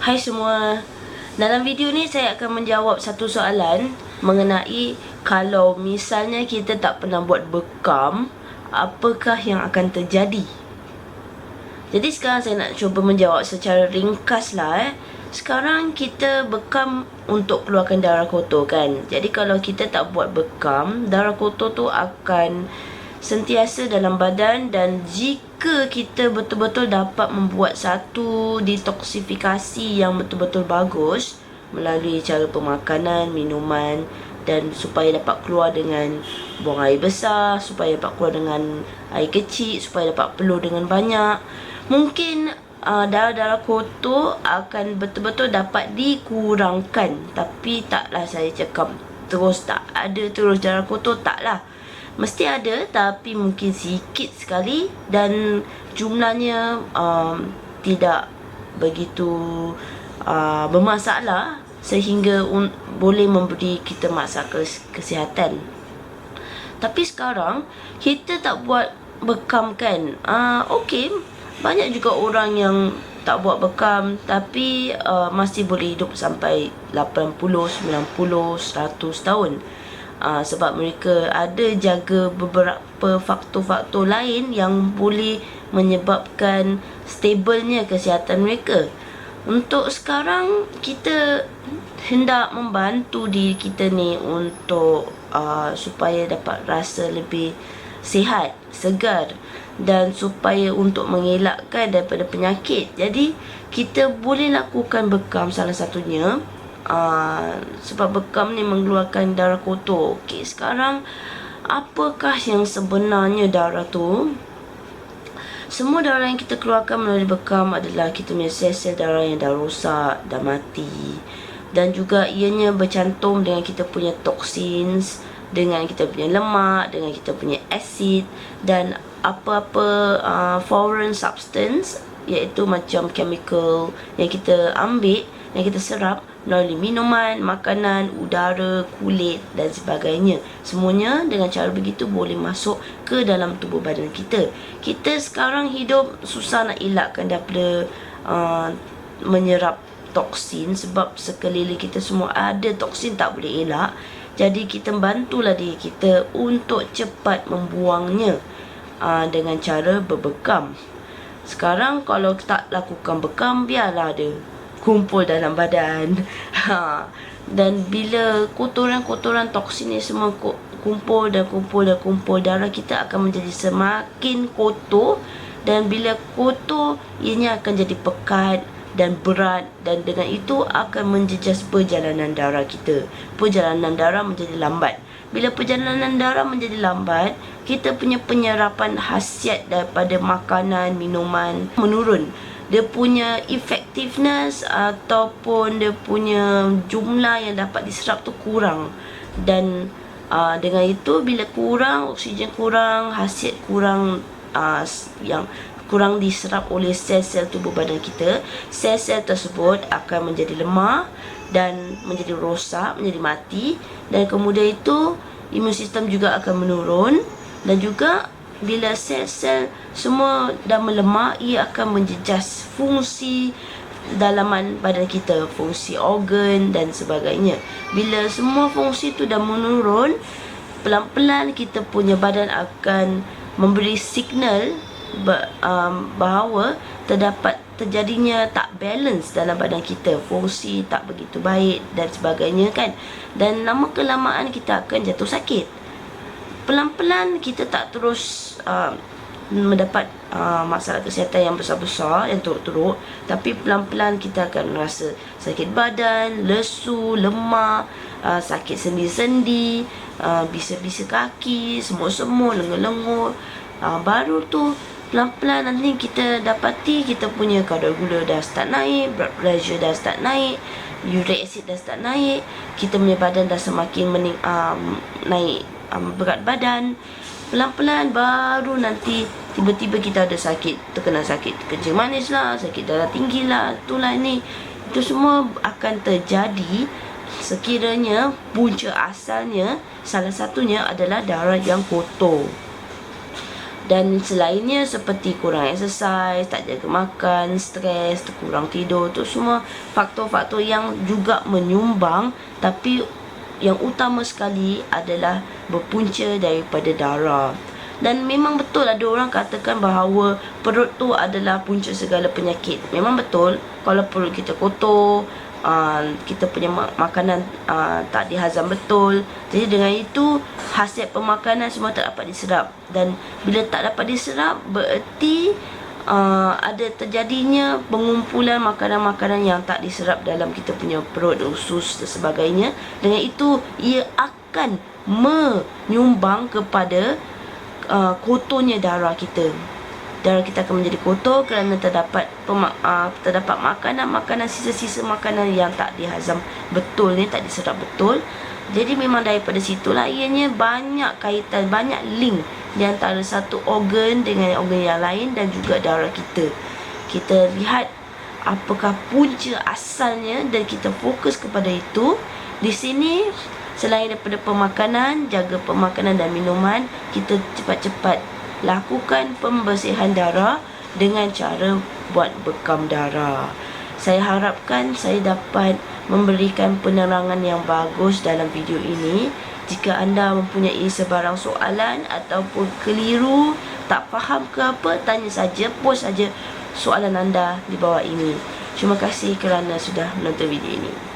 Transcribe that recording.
Hai semua. Dalam video ni saya akan menjawab satu soalan mengenai kalau misalnya kita tak pernah buat bekam, apakah yang akan terjadi? Jadi sekarang saya nak cuba menjawab secara ringkas lah. Sekarang kita bekam untuk keluarkan darah kotor kan. Jadi kalau kita tak buat bekam, darah kotor tu akan sentiasa dalam badan, dan jika kita betul-betul dapat membuat satu detoksifikasi yang betul-betul bagus melalui cara pemakanan, minuman, dan supaya dapat keluar dengan buang air besar, supaya dapat keluar dengan air kecil, supaya dapat peluh dengan banyak, mungkin darah-darah kotor akan betul-betul dapat dikurangkan. Tapi taklah saya cakap terus tak ada terus darah kotor, taklah. Mesti ada, tapi mungkin sikit sekali dan jumlahnya tidak begitu bermasalah sehingga boleh memberi kita masalah kesihatan. Tapi sekarang kita tak buat bekam kan. Okey, banyak juga orang yang tak buat bekam tapi masih boleh hidup sampai 80, 90, 100 tahun. Sebab mereka ada jaga beberapa faktor-faktor lain yang boleh menyebabkan stabilnya kesihatan mereka. Untuk sekarang kita hendak membantu diri kita ni untuk supaya dapat rasa lebih sihat, segar, dan supaya untuk mengelakkan daripada penyakit. Jadi kita boleh lakukan bekam salah satunya. Sebab bekam ni mengeluarkan darah kotor. Okey, sekarang apakah yang sebenarnya darah tu? Semua darah yang kita keluarkan melalui bekam adalah kita punya sel-sel darah yang dah rosak, dah mati, dan juga ianya bercantum dengan kita punya toksins, dengan kita punya lemak, dengan kita punya asid, dan apa-apa foreign substance, iaitu macam chemical yang kita ambil, yang kita serap melalui minuman, makanan, udara, kulit dan sebagainya. Semuanya dengan cara begitu boleh masuk ke dalam tubuh badan kita. Kita sekarang hidup susah nak elakkan daripada menyerap toksin, sebab sekeliling kita semua ada toksin, tak boleh elak. Jadi kita bantulah diri kita untuk cepat membuangnya dengan cara berbekam. Sekarang kalau tak lakukan bekam, biarlah ada kumpul dalam badan. Dan bila kotoran-kotoran toksin ni semua kumpul dan kumpul dan kumpul, darah kita akan menjadi semakin kotor. Dan bila kotor, ianya akan jadi pekat dan berat, dan dengan itu akan menjejas perjalanan darah kita. Perjalanan darah menjadi lambat. Bila perjalanan darah menjadi lambat, kita punya penyerapan khasiat daripada makanan, minuman menurun. Dia punya effectiveness ataupun dia punya jumlah yang dapat diserap tu kurang. Dan dengan itu, bila kurang, oksigen kurang, khasiat kurang, yang kurang diserap oleh sel-sel tubuh badan kita, sel-sel tersebut akan menjadi lemah dan menjadi rosak, menjadi mati. Dan kemudian itu, imun sistem juga akan menurun. Dan juga bila sel-sel semua dah melemah, ia akan menjejas fungsi dalaman badan kita, fungsi organ dan sebagainya. Bila semua fungsi tu dah menurun, pelan-pelan kita punya badan akan memberi signal bahawa terjadinya tak balance dalam badan kita, fungsi tak begitu baik dan sebagainya kan. Dan lama kelamaan kita akan jatuh sakit. Pelan-pelan kita tak terus mendapat masalah kesihatan yang besar-besar, yang teruk-teruk, tapi pelan-pelan kita akan rasa sakit badan, lesu, lemah, sakit sendi-sendi, bisa-bisa kaki, semut-semut, lengur-lengur. Baru tu pelan-pelan nanti kita dapati kita punya kadar gula dah start naik, blood pressure dah start naik, uric acid dah start naik, kita punya badan dah semakin naik berat badan. Pelan-pelan baru nanti tiba-tiba kita ada sakit, terkena sakit kencing manis lah, sakit darah tinggi lah, itulah ini. Itu semua akan terjadi sekiranya punca asalnya, salah satunya adalah darah yang kotor. Dan selainnya seperti kurang exercise, tak jaga makan, stres, kurang tidur, tu semua faktor-faktor yang juga menyumbang, tapi yang utama sekali adalah berpunca daripada darah. Dan memang betul ada orang katakan bahawa perut tu adalah punca segala penyakit. Memang betul, kalau perut kita kotor, kita punya makanan tak dihazam betul, jadi dengan itu khasiat pemakanan semua tak dapat diserap. Dan bila tak dapat diserap, bererti ada terjadinya pengumpulan makanan-makanan yang tak diserap dalam kita punya perut, usus dan sebagainya. Dengan itu ia akan menyumbang kepada kotornya darah kita. Darah kita akan menjadi kotor kerana terdapat makanan-makanan, sisa-sisa makanan yang tak dihazam betul ni, tak diserap betul. Jadi memang daripada situlah ianya banyak kaitan, banyak link di antara satu organ dengan organ yang lain dan juga darah kita. Kita lihat apakah punca asalnya dan kita fokus kepada itu. Di sini selain daripada pemakanan, jaga pemakanan dan minuman, kita cepat-cepat lakukan pembersihan darah dengan cara buat bekam darah. Saya harapkan saya dapat memberikan penerangan yang bagus dalam video ini. Jika anda mempunyai sebarang soalan ataupun keliru, tak faham ke apa, tanya saja, post saja soalan anda di bawah ini. Terima kasih kerana sudah menonton video ini.